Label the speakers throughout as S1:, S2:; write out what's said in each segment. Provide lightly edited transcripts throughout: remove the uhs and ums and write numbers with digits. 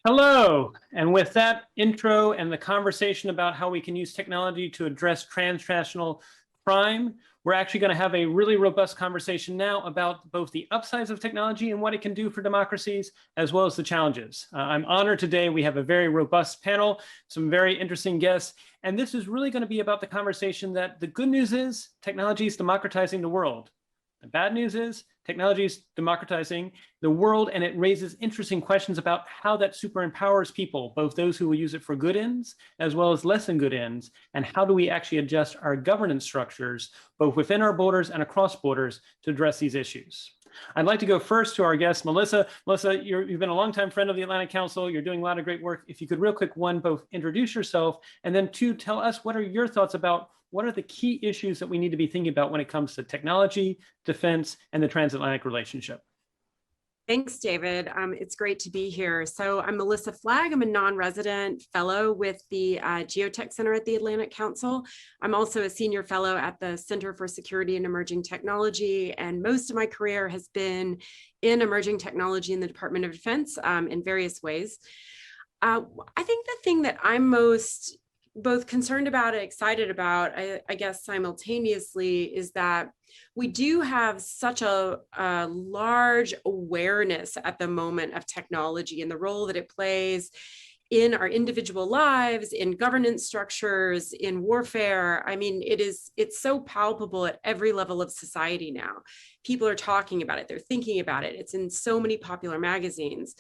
S1: Hello, and with that intro and the conversation about how we can use technology to address transnational crime, we're actually going to have a really robust conversation now about both the upsides of technology and what it can do for democracies, as well as the challenges. I'm honored today. We have a very robust panel, some very interesting guests, and this is really going to be about the conversation that the good news is technology is democratizing the world. The bad news is technology is democratizing the world, and it raises interesting questions about how that super empowers people, both those who will use it for good ends as well as less than good ends, and how do we actually adjust our governance structures, both within our borders and across borders, to address these issues. I'd like to go first to our guest, Melissa. Melissa, you've been a longtime friend of the Atlantic Council. You're doing a lot of great work. If you could real quick, one, both introduce yourself, and then two, tell us what are your thoughts about what are the key issues that we need to be thinking about when it comes to technology, defense, and the transatlantic relationship?
S2: Thanks, David. It's great to be here. So I'm Melissa Flagg. I'm a non-resident fellow with the GeoTech Center at the Atlantic Council. I'm also a senior fellow at the Center for Security and Emerging Technology, and most of my career has been in emerging technology in the Department of Defense in various ways. I think the thing that I'm most both concerned about and excited about, I guess simultaneously, is that we do have such a large awareness at the moment of technology and the role that it plays in our individual lives, in governance structures, in warfare. I mean, it's so palpable at every level of society now. People are talking about it, they're thinking about it. It's in so many popular magazines.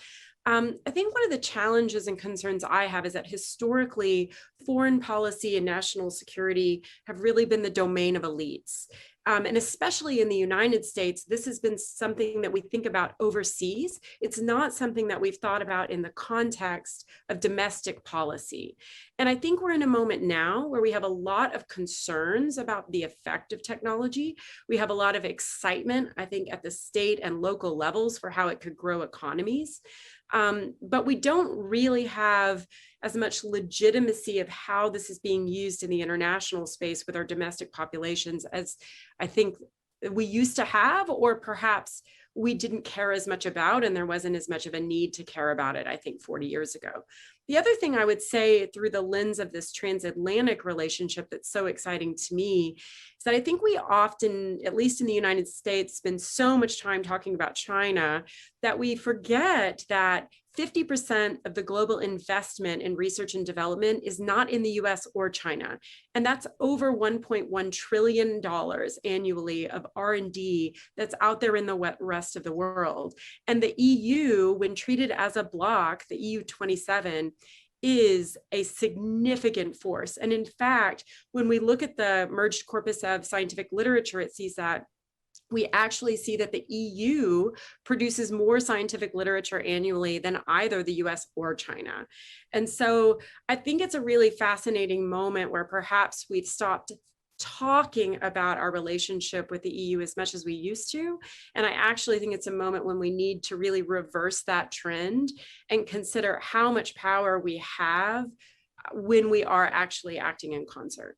S2: I think one of the challenges and concerns I have is that historically, foreign policy and national security have really been the domain of elites. And especially in the United States, this has been something that we think about overseas. It's not something that we've thought about in the context of domestic policy. And I think we're in a moment now where we have a lot of concerns about the effect of technology. We have a lot of excitement, I think, at the state and local levels for how it could grow economies. But we don't really have as much legitimacy of how this is being used in the international space with our domestic populations as I think we used to have, or perhaps we didn't care as much about, and there wasn't as much of a need to care about it, I think, 40 years ago. The other thing I would say through the lens of this transatlantic relationship that's so exciting to me is that I think we often, at least in the United States, spend so much time talking about China that we forget that 50% of the global investment in research and development is not in the US or China. And that's over $1.1 trillion annually of R&D that's out there in the rest of the world. And the EU, when treated as a bloc, the EU 27, is a significant force. And in fact, when we look at the merged corpus of scientific literature at CSAT, we actually see that the EU produces more scientific literature annually than either the US or China. And so I think it's a really fascinating moment where perhaps we've stopped talking about our relationship with the EU as much as we used to. And I actually think it's a moment when we need to really reverse that trend and consider how much power we have when we are actually acting in concert.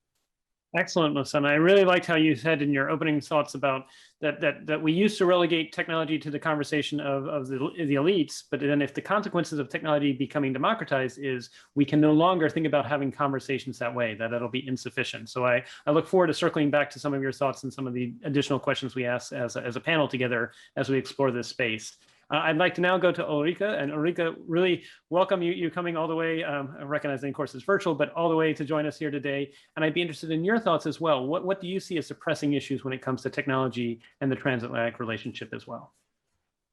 S1: Excellent, Melissa. And I really liked how you said in your opening thoughts about that we used to relegate technology to the conversation of the elites, but then if the consequences of technology becoming democratized is we can no longer think about having conversations that way, that it'll be insufficient. So I look forward to circling back to some of your thoughts and some of the additional questions we ask as a panel together as we explore this space. I'd like to now go to Ulrike, and Ulrike, really welcome you coming all the way, recognizing of course it's virtual, but all the way to join us here today. And I'd be interested in your thoughts as well. What do you see as the pressing issues when it comes to technology and the transatlantic relationship as well?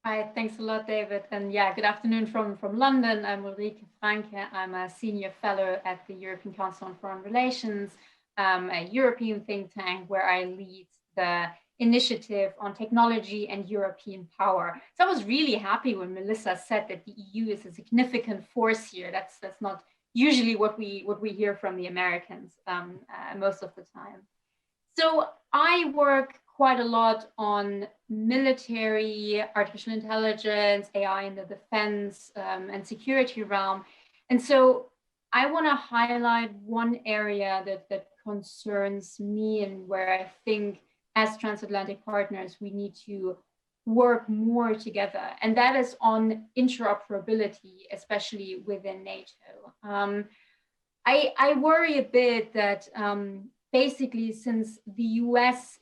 S3: Hi, thanks a lot, David. And yeah, good afternoon from London. I'm Ulrike Franke. I'm a senior fellow at the European Council on Foreign Relations, a European think tank where I lead the initiative on technology and European power. So I was really happy when Melissa said that the EU is a significant force here. That's not usually what we hear from the Americans most of the time. So I work quite a lot on military, artificial intelligence, AI in the defense and security realm. And so I want to highlight one area that concerns me and where I think as transatlantic partners, we need to work more together. And that is on interoperability, especially within NATO. I worry a bit that basically, since the US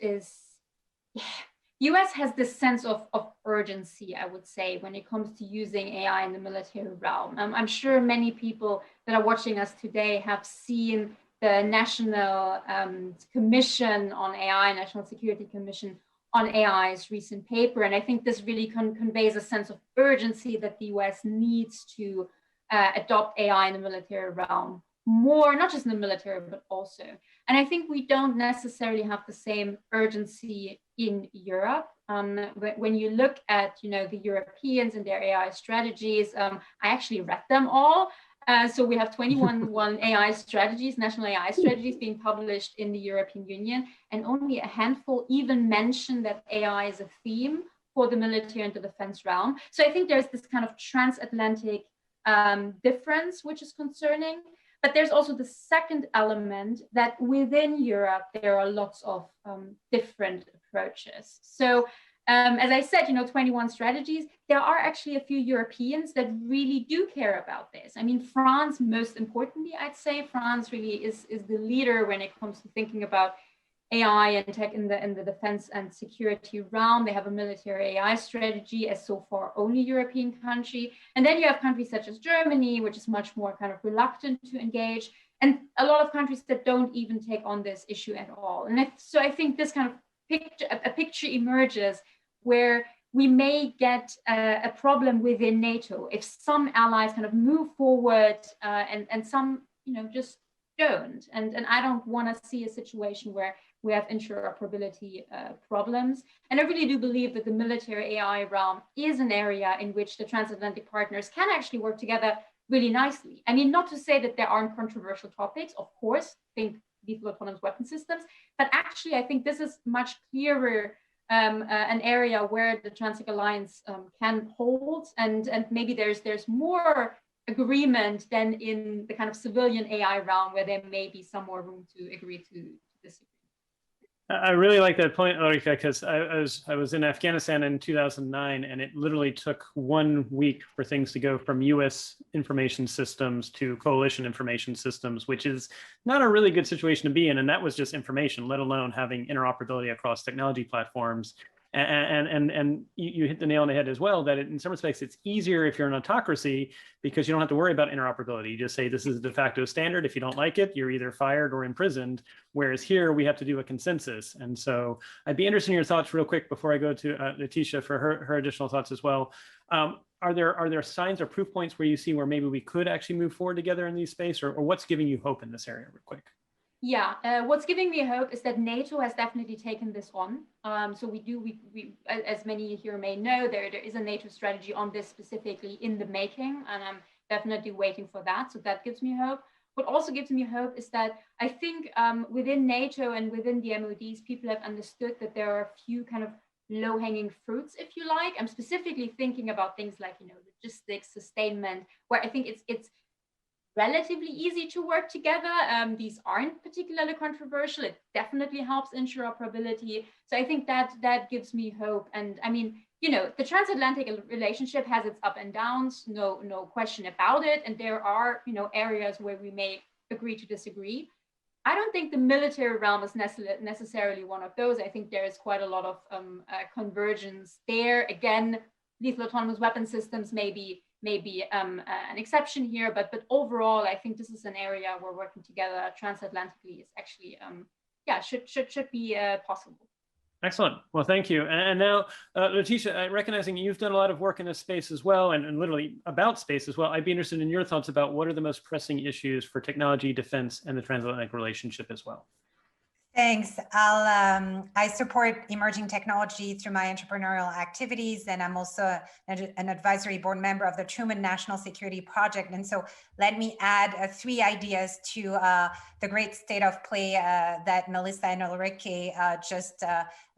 S3: has this sense of urgency, I would say, when it comes to using AI in the military realm. I'm sure many people that are watching us today have seen the National Commission on AI, National Security Commission on AI's recent paper. And I think this really conveys a sense of urgency that the US needs to adopt AI in the military realm more, not just in the military, but also. And I think we don't necessarily have the same urgency in Europe. When you look at, the Europeans and their AI strategies, I actually read them all. So we have 21 AI strategies, national AI strategies being published in the European Union, and only a handful even mention that AI is a theme for the military and the defense realm. So I think there's this kind of transatlantic difference, which is concerning. But there's also the second element that within Europe, there are lots of different approaches. So as I said, 21 strategies, there are actually a few Europeans that really do care about this. I mean, France, most importantly, I'd say France really is the leader when it comes to thinking about AI and tech in the defense and security realm. They have a military AI strategy as so far only European country. And then you have countries such as Germany, which is much more kind of reluctant to engage, and a lot of countries that don't even take on this issue at all. And so I think this kind of picture emerges where we may get a problem within NATO if some allies kind of move forward and some, just don't. And I don't want to see a situation where we have interoperability problems. And I really do believe that the military AI realm is an area in which the transatlantic partners can actually work together really nicely. I mean, not to say that there aren't controversial topics, of course, think lethal autonomous weapon systems, but actually I think this is much clearer an area where the Transatlantic Alliance can hold, and maybe there's more agreement than in the kind of civilian AI realm where there may be some more room to agree to disagree.
S1: I really like that point, Ulrike, because I was in Afghanistan in 2009, and it literally took 1 week for things to go from US information systems to coalition information systems, which is not a really good situation to be in. And that was just information, let alone having interoperability across technology platforms. And you hit the nail on the head as well, that in some respects, it's easier if you're an autocracy because you don't have to worry about interoperability. You just say, this is a de facto standard. If you don't like it, you're either fired or imprisoned. Whereas here, we have to do a consensus. And so I'd be interested in your thoughts real quick before I go to Laetitia for her additional thoughts as well. Are there signs or proof points where you see where maybe we could actually move forward together in these space, or what's giving you hope in this area real quick?
S3: Yeah, what's giving me hope is that NATO has definitely taken this on. So we, as many here may know, there is a NATO strategy on this specifically in the making, and I'm definitely waiting for that. So that gives me hope. What also gives me hope is that I think within NATO and within the MODs, people have understood that there are a few kind of low-hanging fruits, if you like. I'm specifically thinking about things like, logistics, sustainment, where I think it's relatively easy to work together. These aren't particularly controversial. It definitely helps interoperability. So I think that gives me hope. And I mean, the transatlantic relationship has its up and downs, no question about it. And there are, areas where we may agree to disagree. I don't think the military realm is necessarily one of those. I think there is quite a lot of convergence there. Again, lethal autonomous weapon systems may be an exception here, but overall, I think this is an area where working together transatlantically is actually, should be possible.
S1: Excellent. Well, thank you. And now, Laetitia, recognizing you've done a lot of work in this space as well, and literally about space as well, I'd be interested in your thoughts about what are the most pressing issues for technology, defense, and the transatlantic relationship as well.
S4: Thanks. I support emerging technology through my entrepreneurial activities, and I'm also an advisory board member of the Truman National Security Project. And so let me add 3 ideas to the great state of play that Melissa and Ulrike just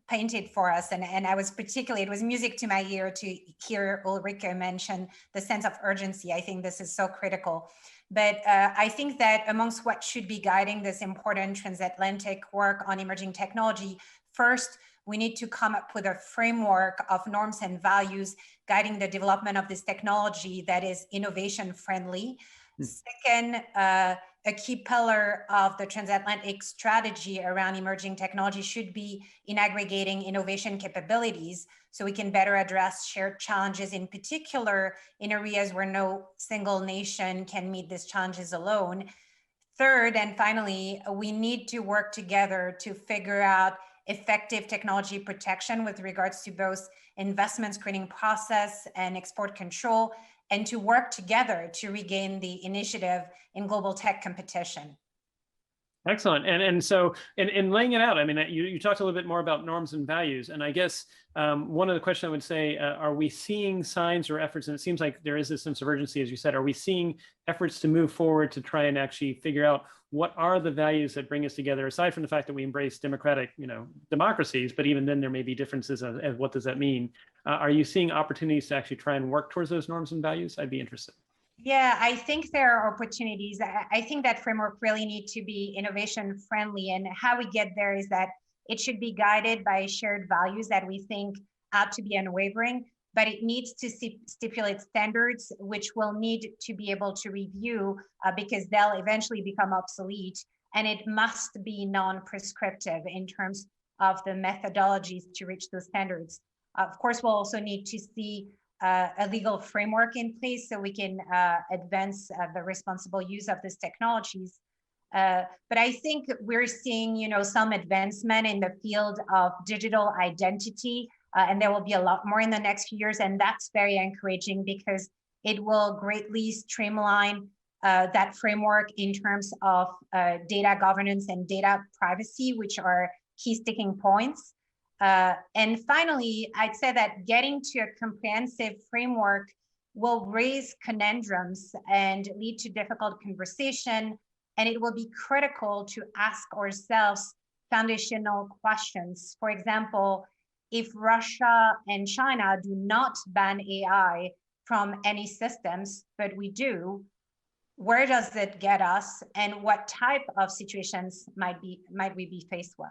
S4: painted for us. And I was particularly, it was music to my ear to hear Ulrike mention the sense of urgency. I think this is so critical. But I think that amongst what should be guiding this important transatlantic work on emerging technology, first, we need to come up with a framework of norms and values guiding the development of this technology that is innovation friendly. Second, a key pillar of the transatlantic strategy around emerging technology should be in aggregating innovation capabilities so we can better address shared challenges, in particular in areas where no single nation can meet these challenges alone. Third, and finally, we need to work together to figure out effective technology protection with regards to both investment screening process and export control, and to work together to regain the initiative in global tech competition.
S1: Excellent. And so in laying it out, I mean, you talked a little bit more about norms and values. And I guess one of the questions I would say, are we seeing signs or efforts, and it seems like there is this sense of urgency, as you said, are we seeing efforts to move forward to try and actually figure out what are the values that bring us together, aside from the fact that we embrace democratic, democracies, but even then there may be differences as what does that mean? Are you seeing opportunities to actually try and work towards those norms and values? I'd be interested.
S4: Yeah, I think there are opportunities. I think that framework really needs to be innovation friendly, and how we get there is that it should be guided by shared values that we think ought to be unwavering, but it needs to stipulate standards which we'll need to be able to review because they'll eventually become obsolete, and it must be non-prescriptive in terms of the methodologies to reach those standards. Of course, we'll also need to see a legal framework in place so we can advance the responsible use of these technologies. But I think we're seeing, some advancement in the field of digital identity, and there will be a lot more in the next few years. And that's very encouraging because it will greatly streamline that framework in terms of data governance and data privacy, which are key sticking points. And finally, I'd say that getting to a comprehensive framework will raise conundrums and lead to difficult conversation, and it will be critical to ask ourselves foundational questions. For example, if Russia and China do not ban AI from any systems, but we do, where does it get us, and what type of situations might we be faced with?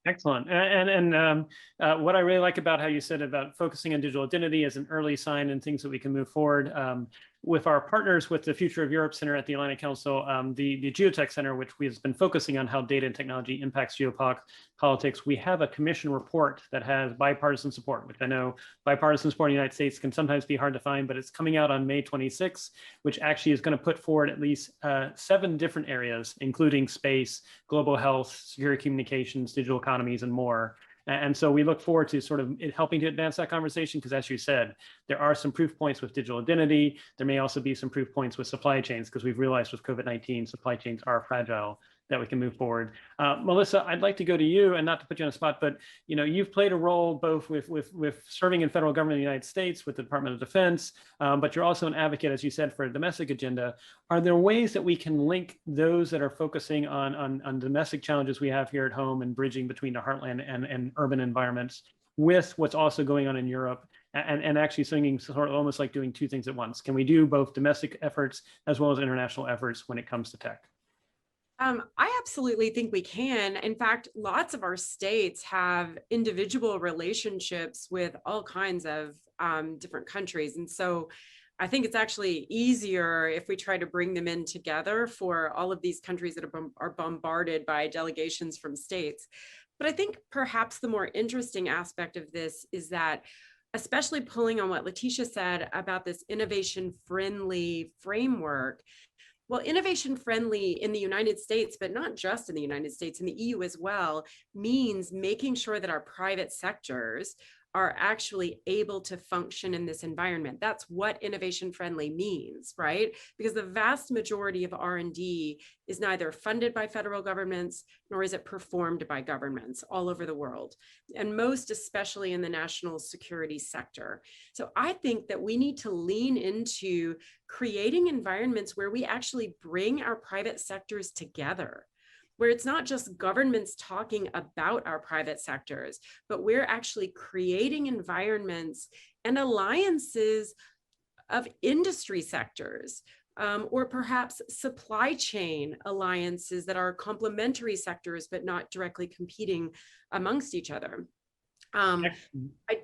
S1: Excellent. And what I really like about how you said about focusing on digital identity as an early sign and things that we can move forward with our partners with the Future of Europe Center at the Atlantic Council, the GeoTech Center, which we've been focusing on how data and technology impacts geopolitics. We have a commission report that has bipartisan support, which I know bipartisan support in the United States can sometimes be hard to find, but it's coming out on May 26th, which actually is going to put forward at least 7 different areas, including space, global health, secure communications, digital economies, and more. And so we look forward to sort of helping to advance that conversation because, as you said, there are some proof points with digital identity. There may also be some proof points with supply chains because we've realized with COVID-19, supply chains are fragile, that we can move forward. Melissa, I'd like to go to you, and not to put you on the spot, but you've played a role both with serving in federal government in the United States with the Department of Defense, but you're also an advocate, as you said, for a domestic agenda. Are there ways that we can link those that are focusing on domestic challenges we have here at home and bridging between the heartland and urban environments with what's also going on in Europe, and actually singing sort of almost like doing 2 things at once? Can we do both domestic efforts as well as international efforts when it comes to tech?
S2: I absolutely think we can. In fact, lots of our states have individual relationships with all kinds of different countries. And so I think it's actually easier if we try to bring them in together for all of these countries that are bombarded by delegations from states. But I think perhaps the more interesting aspect of this is that, especially pulling on what Laetitia said about this innovation-friendly framework, well, innovation friendly in the United States, but not just in the United States, in the EU as well, means making sure that our private sectors are actually able to function in this environment. That's what innovation friendly means, right? Because the vast majority of R&D is neither funded by federal governments, nor is it performed by governments all over the world, and most especially in the national security sector. So I think that we need to lean into creating environments where we actually bring our private sectors together, where it's not just governments talking about our private sectors, but we're actually creating environments and alliances of industry sectors or perhaps supply chain alliances that are complementary sectors, but not directly competing amongst each other. I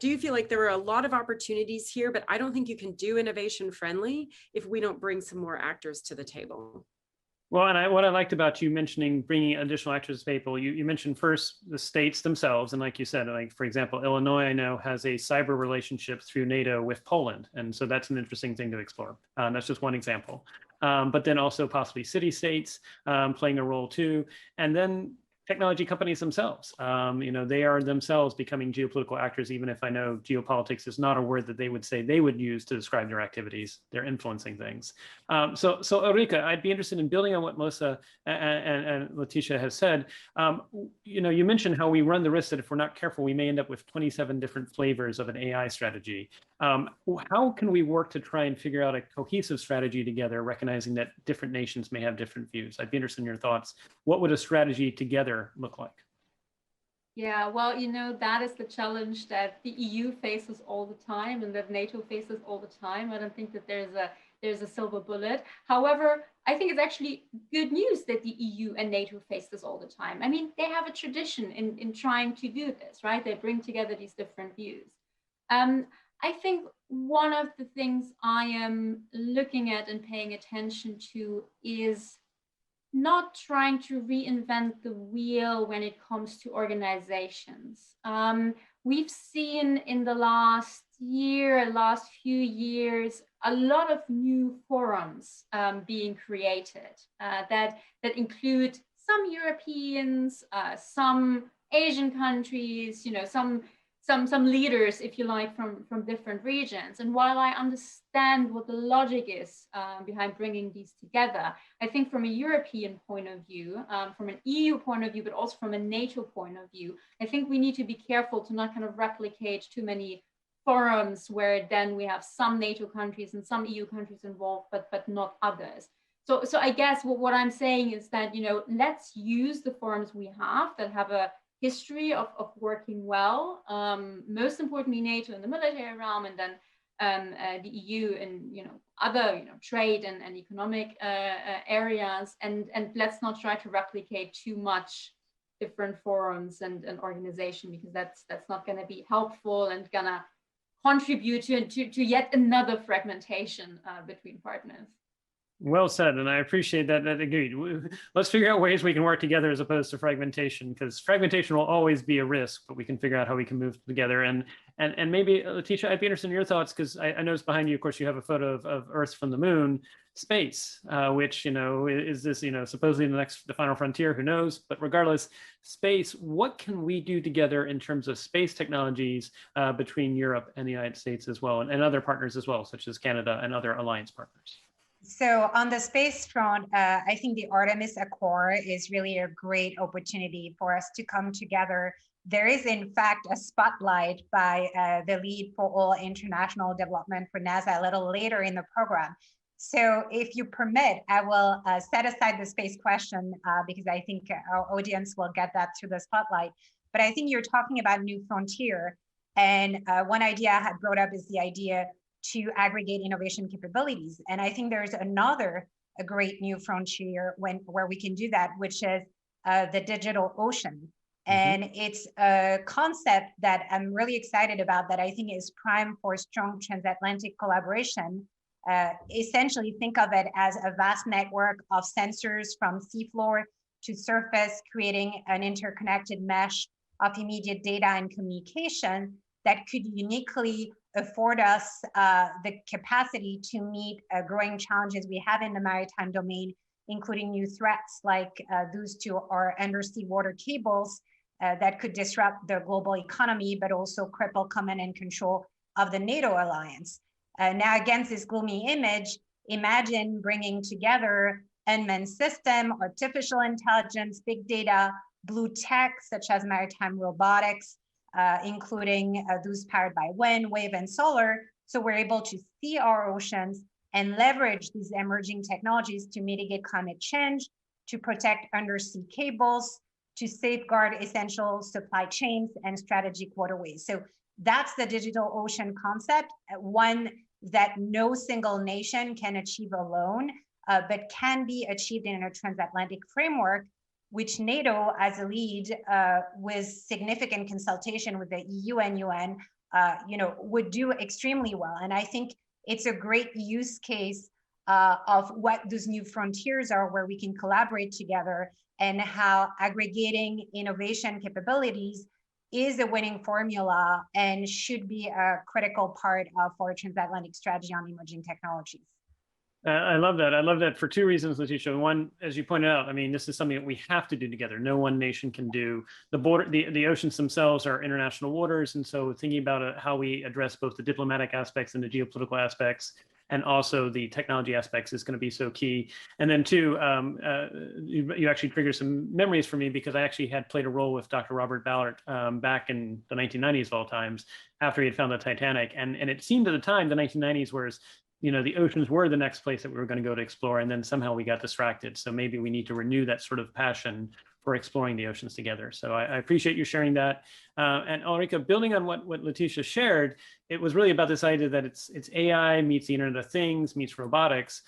S2: do feel like there are a lot of opportunities here, but I don't think you can do innovation friendly if we don't bring some more actors to the table.
S1: Well, and what I liked about you mentioning bringing additional actors to the table, you mentioned first the states themselves. And like you said, like, for example, Illinois, I know, has a cyber relationship through NATO with Poland. And so that's an interesting thing to explore. That's just one example. But then also possibly city states playing a role too. And then technology companies themselves. They are themselves becoming geopolitical actors, even if I know geopolitics is not a word that they would say they would use to describe their activities. They're influencing things. So Ulrike, I'd be interested in building on what Melissa and Laetitia have said. You mentioned how we run the risk that if we're not careful, we may end up with 27 different flavors of an AI strategy. How can we work to try and figure out a cohesive strategy together, recognizing that different nations may have different views? I'd be interested in your thoughts. What would a strategy together look like?
S3: Yeah, well, that is the challenge that the EU faces all the time and that NATO faces all the time. I don't think that there's a silver bullet. However, I think it's actually good news that the EU and NATO face this all the time. I mean, they have a tradition in trying to do this, right? They bring together these different views. I think one of the things I am looking at and paying attention to is not trying to reinvent the wheel when it comes to organizations. We've seen in the last few years, a lot of new forums being created that include some Europeans, some Asian countries, some leaders, if you like, from different regions. And while I understand what the logic is behind bringing these together, I think from a European point of view, from an EU point of view, but also from a NATO point of view, I think we need to be careful to not kind of replicate too many forums where then we have some NATO countries and some EU countries involved, but not others. So I guess what I'm saying is that, let's use the forums we have that have a history of working well, most importantly NATO in the military realm, and then the EU in other other trade and economic areas, and let's not try to replicate too much different forums and organization, because that's not going to be helpful and going to contribute to yet another fragmentation between partners.
S1: Well said, and I appreciate that. Agreed. Let's figure out ways we can work together as opposed to fragmentation, because fragmentation will always be a risk, but we can figure out how we can move together. And maybe, Laetitia, I'd be interested in your thoughts, because I noticed behind you, of course, you have a photo of Earth from the moon, space, which, is this, supposedly the final frontier, who knows? But regardless, space, what can we do together in terms of space technologies between Europe and the United States as well, and other partners as well, such as Canada and other alliance partners?
S4: So on the space front, I think the Artemis Accord is really a great opportunity for us to come together. There is, in fact, a spotlight by the lead for all international development for NASA a little later in the program. So if you permit, I will set aside the space question because I think our audience will get that through the spotlight. But I think you're talking about new frontier. And one idea I had brought up is the idea to aggregate innovation capabilities. And I think there's a great new frontier where we can do that, which is the digital ocean. And it's a concept that I'm really excited about, that I think is prime for strong transatlantic collaboration. Essentially, think of it as a vast network of sensors from seafloor to surface, creating an interconnected mesh of immediate data and communication that could uniquely afford us the capacity to meet growing challenges we have in the maritime domain, including new threats like those to our undersea water cables that could disrupt the global economy, but also cripple command and control of the NATO alliance. Now, against this gloomy image, imagine bringing together unmanned system, artificial intelligence, big data, blue tech, such as maritime robotics, including those powered by wind, wave, and solar. So we're able to see our oceans and leverage these emerging technologies to mitigate climate change, to protect undersea cables, to safeguard essential supply chains and strategic waterways. So that's the digital ocean concept, one that no single nation can achieve alone, but can be achieved in a transatlantic framework, which NATO as a lead with significant consultation with the EU and UN, would do extremely well. And I think it's a great use case of what those new frontiers are, where we can collaborate together, and how aggregating innovation capabilities is a winning formula and should be a critical part of our transatlantic strategy on emerging technologies.
S1: I love that. I love that for two reasons, Laetitia. One, as you pointed out, I mean, this is something that we have to do together. No one nation can do. The oceans themselves are international waters. And so thinking about how we address both the diplomatic aspects and the geopolitical aspects, and also the technology aspects, is going to be so key. And then two, you actually triggered some memories for me, because I actually had played a role with Dr. Robert Ballard back in the 1990s of all times, after he had found the Titanic. And it seemed at the time, the 1990s, was, the oceans were the next place that we were going to go to explore, and then somehow we got distracted. So maybe we need to renew that sort of passion for exploring the oceans together. So I appreciate you sharing that. And Ulrike, building on what Laetitia shared, it was really about this idea that it's AI meets the Internet of Things, meets robotics.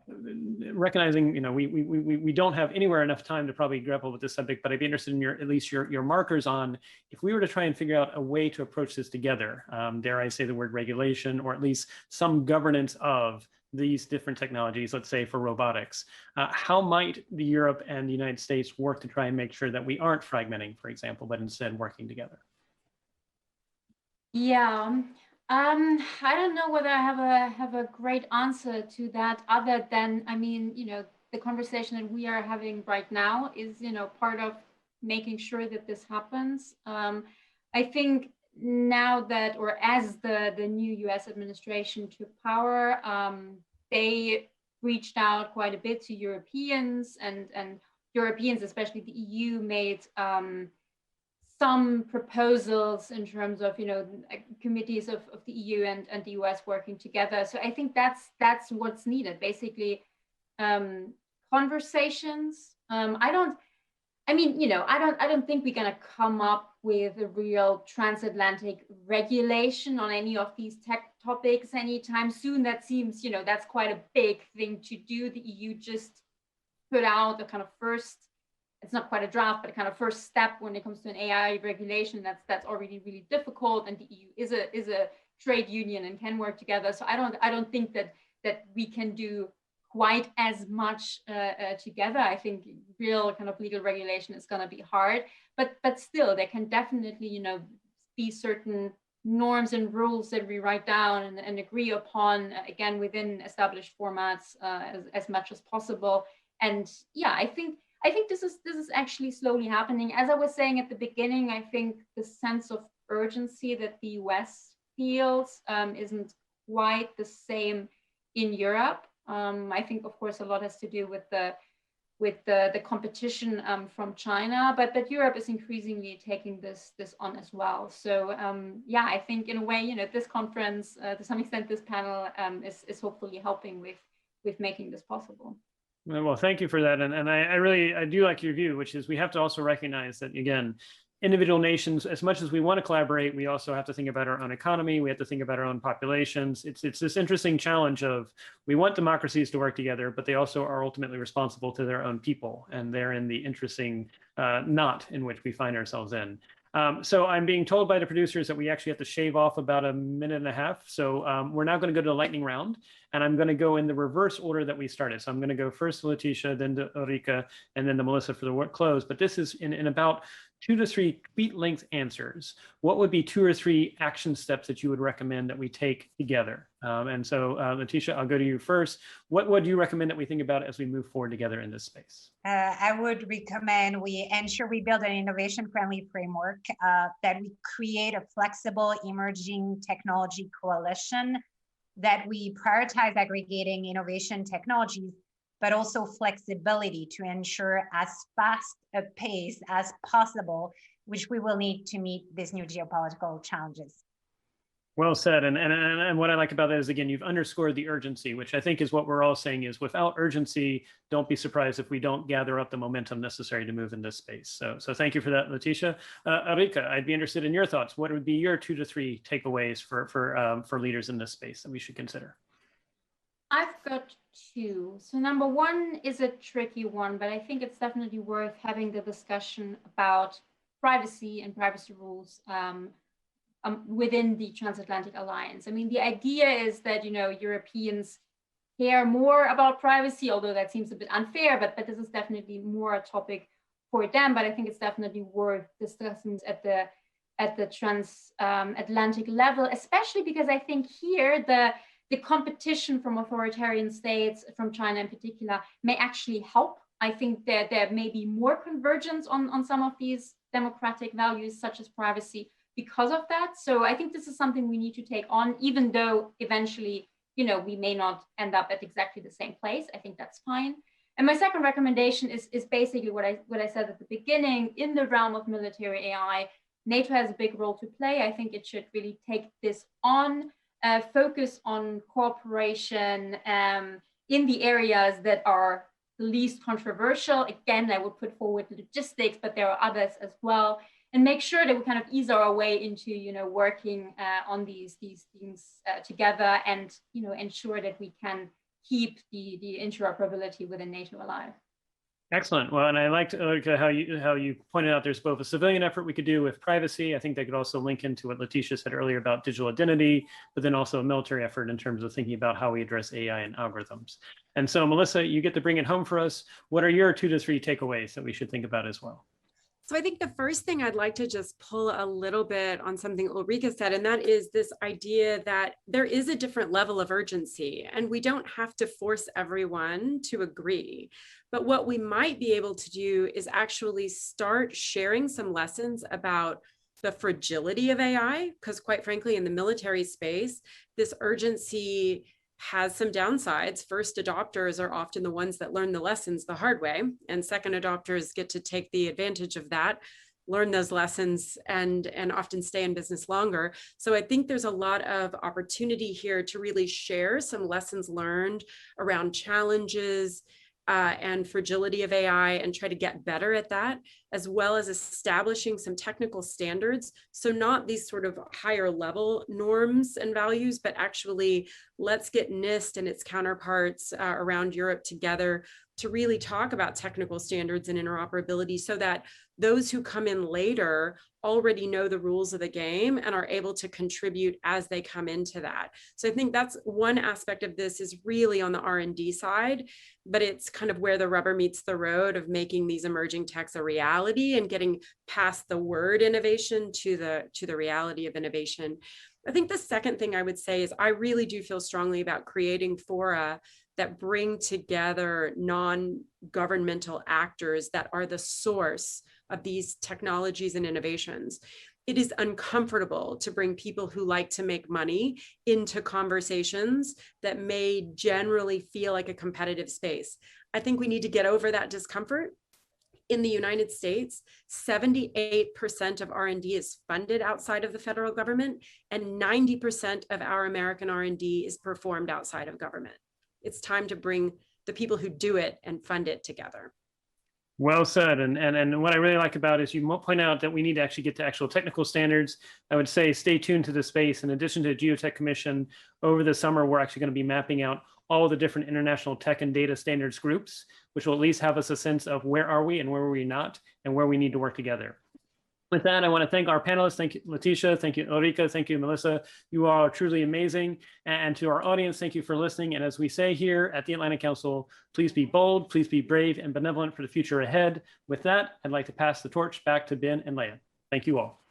S1: Recognizing, we don't have anywhere enough time to probably grapple with this subject, but I'd be interested in at least your markers on, if we were to try and figure out a way to approach this together, dare I say the word regulation, or at least some governance of these different technologies, let's say for robotics, how might the Europe and the United States work to try and make sure that we aren't fragmenting, for example, but instead working together?
S3: Yeah. I don't know whether I have a great answer to that, other than, I mean, the conversation that we are having right now is, part of making sure that this happens. I think now that, or as the new US administration took power, they reached out quite a bit to Europeans, and Europeans, especially the EU, made some proposals in terms of, committees of the EU and the US working together. So I think that's what's needed, basically, conversations. I don't think we're going to come up with a real transatlantic regulation on any of these tech topics anytime soon. That seems, that's quite a big thing to do. The EU just put out the kind of first, it's not quite a draft, but a kind of first step when it comes to an AI regulation. That's already really difficult, and the EU is a trade union and can work together. So I don't think that we can do quite as much together. I think real kind of legal regulation is going to be hard, but still there can definitely be certain norms and rules that we write down and agree upon, again within established formats, as much as possible. And yeah, I think this is actually slowly happening. As I was saying at the beginning, I think the sense of urgency that the US feels isn't quite the same in Europe. I think, of course, a lot has to do with the competition from China, but Europe is increasingly taking this on as well. So yeah, I think in a way, this conference, to some extent, this panel is hopefully helping with making this possible.
S1: Well, thank you for that. And I do like your view, which is we have to also recognize that, again, individual nations, as much as we want to collaborate, we also have to think about our own economy. We have to think about our own populations. It's this interesting challenge of, we want democracies to work together, but they also are ultimately responsible to their own people. And they're in the interesting knot in which we find ourselves in. So I'm being told by the producers that we actually have to shave off about a minute and a half. So we're now going to go to the lightning round, and I'm going to go in the reverse order that we started. So I'm going to go first to Laetitia, then to Ulrike, and then to Melissa for the close. But this is in about 2 to 3 tweet length answers. What would be 2 or 3 action steps that you would recommend that we take together? And so Laetitia, I'll go to you first. What would you recommend that we think about as we move forward together in this space?
S4: I would recommend we ensure we build an innovation-friendly framework, that we create a flexible emerging technology coalition, that we prioritize aggregating innovation technologies, but also flexibility to ensure as fast a pace as possible, which we will need to meet these new geopolitical challenges.
S1: Well said. And what I like about that is, again, you've underscored the urgency, which I think is what we're all saying is without urgency, don't be surprised if we don't gather up the momentum necessary to move in this space. So thank you for that, Laetitia. Ulrike, I'd be interested in your thoughts. What would be your 2 to 3 takeaways for leaders in this space that we should consider?
S3: I've got 2. So number 1 is a tricky one, but I think it's definitely worth having the discussion about privacy and privacy rules within the transatlantic alliance. I mean, the idea is that, Europeans care more about privacy, although that seems a bit unfair, but this is definitely more a topic for them. But I think it's definitely worth discussing at the transatlantic level, especially because I think here the competition from authoritarian states, from China in particular, may actually help. I think that there may be more convergence on some of these democratic values, such as privacy, because of that. So I think this is something we need to take on, even though eventually, we may not end up at exactly the same place. I think that's fine. And my second recommendation is basically what I said at the beginning. In the realm of military AI, NATO has a big role to play. I think it should really take this on, focus on cooperation in the areas that are the least controversial. Again, I would put forward logistics, but there are others as well. And make sure that we kind of ease our way into, working on these things together, and, ensure that we can keep the interoperability within NATO alive.
S1: Excellent. Well, and I liked how you pointed out there's both a civilian effort we could do with privacy. I think that could also link into what Laetitia said earlier about digital identity, but then also a military effort in terms of thinking about how we address AI and algorithms. And so, Melissa, you get to bring it home for us. What are your 2 to 3 takeaways that we should think about as well?
S2: So I think the first thing I'd like to just pull a little bit on something Ulrike said, and that is this idea that there is a different level of urgency, and we don't have to force everyone to agree. But what we might be able to do is actually start sharing some lessons about the fragility of AI, because quite frankly, in the military space, this urgency has some downsides. First adopters are often the ones that learn the lessons the hard way, and second adopters get to take the advantage of that, learn those lessons, and often stay in business longer. So I think there's a lot of opportunity here to really share some lessons learned around challenges and fragility of AI, and try to get better at that, as well as establishing some technical standards. So not these sort of higher level norms and values, but actually let's get NIST and its counterparts around Europe together to really talk about technical standards and interoperability, so that those who come in later already know the rules of the game and are able to contribute as they come into that. So I think that's one aspect of this, is really on the R&D side, but it's kind of where the rubber meets the road of making these emerging techs a reality and getting past the word innovation to the reality of innovation. I think the second thing I would say is I really do feel strongly about creating fora that bring together non-governmental actors that are the source of these technologies and innovations. It is uncomfortable to bring people who like to make money into conversations that may generally feel like a competitive space. I think we need to get over that discomfort. In the United States, 78% of R&D is funded outside of the federal government, and 90% of our American R&D is performed outside of government. It's time to bring the people who do it and fund it together.
S1: Well said. And what I really like about it is you point out that we need to actually get to actual technical standards. I would say stay tuned to the space. In addition to the GeoTech Commission, over the summer, we're actually going to be mapping out all the different international tech and data standards groups, which will at least have us a sense of where are we and where are we not, and where we need to work together. With that, I want to thank our panelists. Thank you, Laetitia. Thank you, Ulrike. Thank you, Melissa. You all are truly amazing. And to our audience, thank you for listening. And as we say here at the Atlantic Council, please be bold, please be brave and benevolent for the future ahead. With that, I'd like to pass the torch back to Ben and Leah. Thank you all.